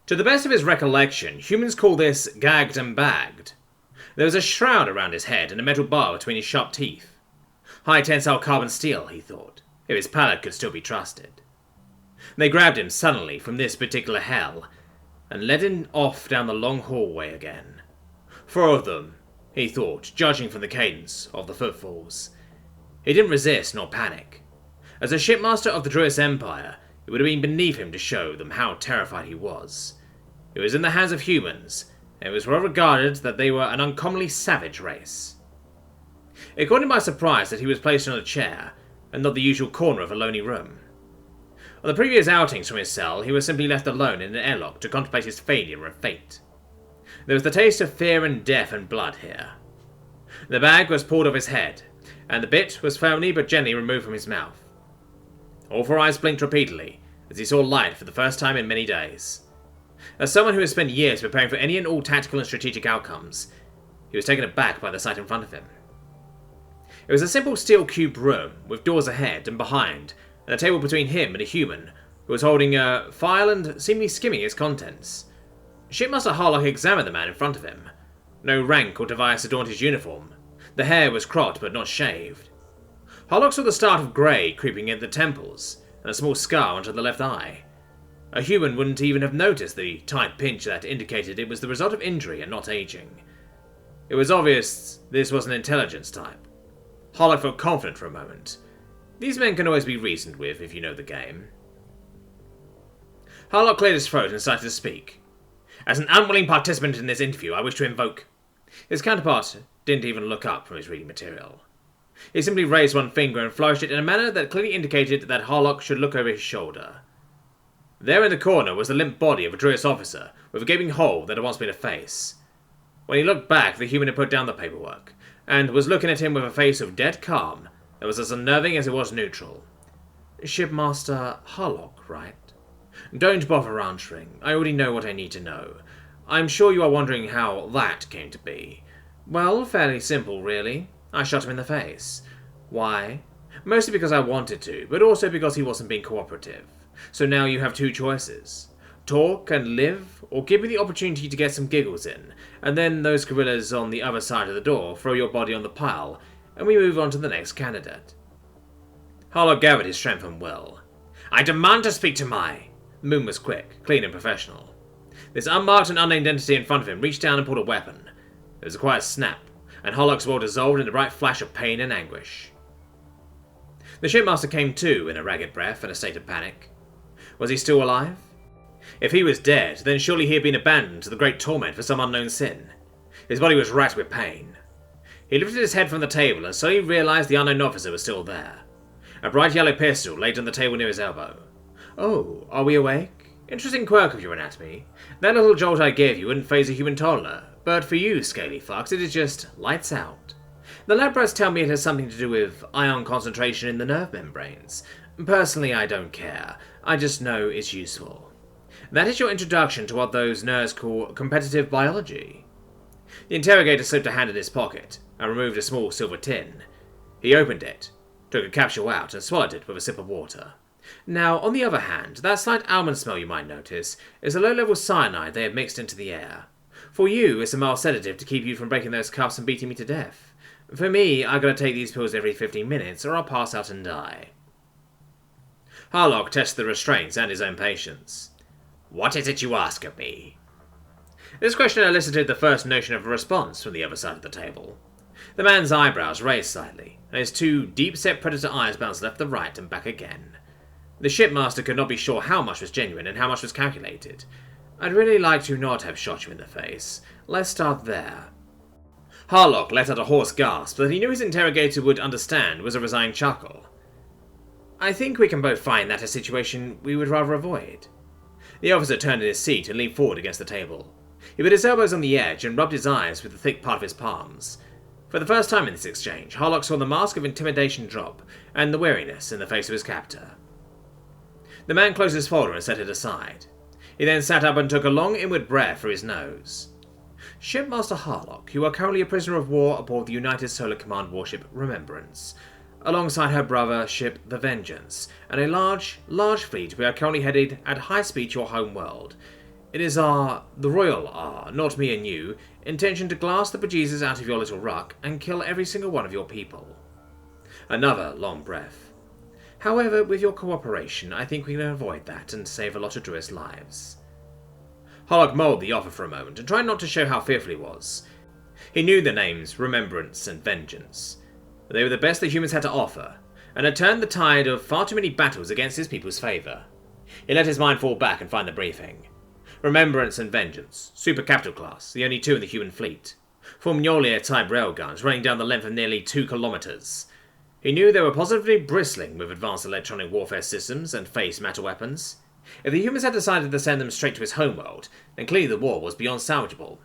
To the best of his recollection, humans call this gagged and bagged. There was a shroud around his head and a metal bar between his sharp teeth. High tensile carbon steel, he thought, if his palate could still be trusted. They grabbed him suddenly from this particular hell and led him off down the long hallway again. 4 of them, he thought, judging from the cadence of the footfalls. He didn't resist nor panic. As a shipmaster of the Druid Empire, it would have been beneath him to show them how terrified he was. It was in the hands of humans, and it was well regarded that they were an uncommonly savage race. It caught him by surprise that he was placed on a chair, and not the usual corner of a lonely room. On the previous outings from his cell, he was simply left alone in an airlock to contemplate his failure and fate. There was the taste of fear and death and blood here. The bag was pulled off his head, and the bit was firmly but gently removed from his mouth. All 4 eyes blinked repeatedly as he saw light for the first time in many days. As someone who has spent years preparing for any and all tactical and strategic outcomes, he was taken aback by the sight in front of him. It was a simple steel cube room, with doors ahead and behind, and a table between him and a human, who was holding a file and seemingly skimming its contents. Shipmaster Harlock examined the man in front of him. No rank or device adorned his uniform. The hair was cropped but not shaved. Harlock saw the start of grey creeping at the temples, and a small scar under the left eye. A human wouldn't even have noticed the tight pinch that indicated it was the result of injury and not aging. It was obvious this was an intelligence type. Harlock felt confident for a moment. These men can always be reasoned with if you know the game. Harlock cleared his throat and started to speak. As an unwilling participant in this interview, I wish to invoke... His counterpart didn't even look up from his reading material. He simply raised one finger and flourished it in a manner that clearly indicated that Harlock should look over his shoulder. There in the corner was the limp body of a Druid officer, with a gaping hole that had once been a face. When he looked back, the human had put down the paperwork, and was looking at him with a face of dead calm that was as unnerving as it was neutral. Shipmaster Harlock, right? Don't bother answering. I already know what I need to know. I'm sure you are wondering how that came to be. Well, fairly simple, really. I shot him in the face. Why? Mostly because I wanted to, but also because he wasn't being cooperative. So now you have 2 choices. Talk and live, or give me the opportunity to get some giggles in, and then those gorillas on the other side of the door throw your body on the pile, and we move on to the next candidate. Harlock gathered his strength and will. I demand to speak to my... The movement was quick, clean and professional. This unmarked and unnamed entity in front of him reached down and pulled a weapon. There was a quiet snap, and Harlock's will dissolved in a bright flash of pain and anguish. The shipmaster came to in a ragged breath and a state of panic. Was he still alive? If he was dead, then surely he had been abandoned to the great torment for some unknown sin. His body was racked with pain. He lifted his head from the table and slowly realized the unknown officer was still there. A bright yellow pistol laid on the table near his elbow. Oh, are we awake? Interesting quirk of your anatomy. That little jolt I gave you wouldn't faze a human toddler, but for you, scaly fucks, it is just lights out. The lab rats tell me it has something to do with ion concentration in the nerve membranes. Personally, I don't care. I just know it's useful. That is your introduction to what those nerds call competitive biology. The interrogator slipped a hand in his pocket and removed a small silver tin. He opened it, took a capsule out, and swallowed it with a sip of water. Now, on the other hand, that slight almond smell you might notice is a low-level cyanide they have mixed into the air. For you, it's a mild sedative to keep you from breaking those cuffs and beating me to death. For me, I gotta take these pills every 15 minutes or I'll pass out and die. Harlock tested the restraints and his own patience. What is it you ask of me? This question elicited the first notion of a response from the other side of the table. The man's eyebrows raised slightly, and his 2 deep-set predator eyes bounced left to right and back again. The shipmaster could not be sure how much was genuine and how much was calculated. I'd really like to not have shot you in the face. Let's start there. Harlock let out a hoarse gasp that he knew his interrogator would understand was a resigned chuckle. I think we can both find that a situation we would rather avoid. The officer turned in his seat and leaned forward against the table. He put his elbows on the edge and rubbed his eyes with the thick part of his palms. For the first time in this exchange, Harlock saw the mask of intimidation drop and the weariness in the face of his captor. The man closed his folder and set it aside. He then sat up and took a long inward breath through his nose. Shipmaster Harlock, you are currently a prisoner of war aboard the United Solar Command warship Remembrance. Alongside her brother ship the Vengeance, and a large fleet we are currently headed at high speed to your home world. It is the royal not me and you, intention to glass the bejesus out of your little ruck and kill every single one of your people. Another long breath. However, with your cooperation, I think we can avoid that and save a lot of Druid's lives. Harlock mulled the offer for a moment and tried not to show how fearful he was. He knew the names Remembrance and Vengeance. They were the best the humans had to offer, and had turned the tide of far too many battles against his people's favour. He let his mind fall back and find the briefing. Remembrance and Vengeance, super capital class, the only two in the human fleet. Formulaire-type railguns running down the length of nearly 2 kilometres. He knew they were positively bristling with advanced electronic warfare systems and phased matter weapons. If the humans had decided to send them straight to his homeworld, then clearly the war was beyond salvageable.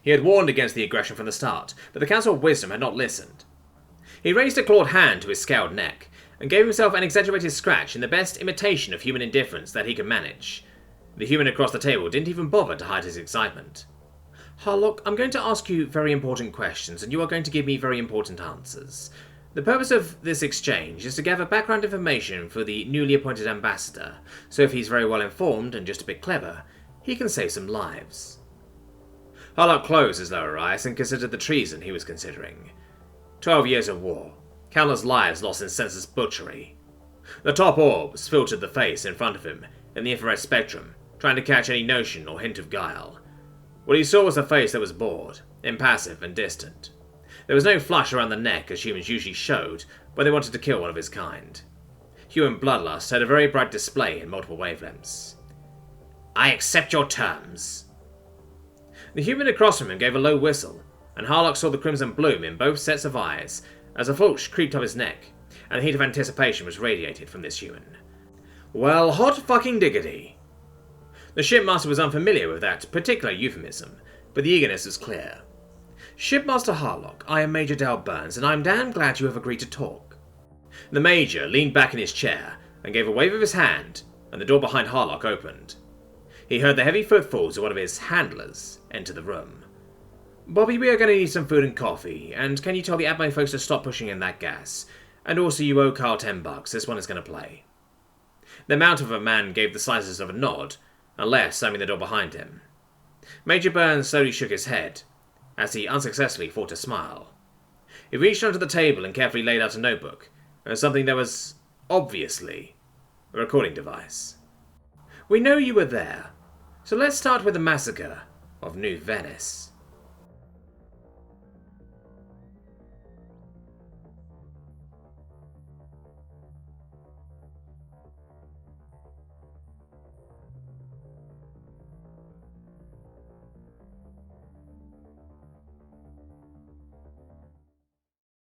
He had warned against the aggression from the start, but the Council of Wisdom had not listened. He raised a clawed hand to his scowled neck, and gave himself an exaggerated scratch in the best imitation of human indifference that he could manage. The human across the table didn't even bother to hide his excitement. Harlock, I'm going to ask you very important questions, and you are going to give me very important answers. The purpose of this exchange is to gather background information for the newly appointed ambassador, so if he's very well informed and just a bit clever, he can save some lives. Harlock closed his lower eyes and considered the treason he was considering. 12 years of war, countless lives lost in senseless butchery. The top orbs filtered the face in front of him in the infrared spectrum, trying to catch any notion or hint of guile. What he saw was a face that was bored, impassive and distant. There was no flush around the neck as humans usually showed when they wanted to kill one of his kind. Human bloodlust had a very bright display in multiple wavelengths. I accept your terms. The human across from him gave a low whistle, and Harlock saw the crimson bloom in both sets of eyes as a flush creeped up his neck, and the heat of anticipation was radiated from this human. Well, hot fucking diggity. The shipmaster was unfamiliar with that particular euphemism, but the eagerness was clear. Shipmaster Harlock, I am Major Dale Burns, and I am damn glad you have agreed to talk. The Major leaned back in his chair and gave a wave of his hand, and the door behind Harlock opened. He heard the heavy footfalls of one of his handlers enter the room. Bobby, we are going to need some food and coffee, and can you tell the Admo folks to stop pushing in that gas? And also you owe Carl $10, this one is going to play. The mount of a man gave the slightest of a nod, unless slamming the door behind him. Major Burns slowly shook his head, as he unsuccessfully fought to smile. He reached onto the table and carefully laid out a notebook, and something that was, obviously, a recording device. We know you were there, so let's start with the massacre of New Venice.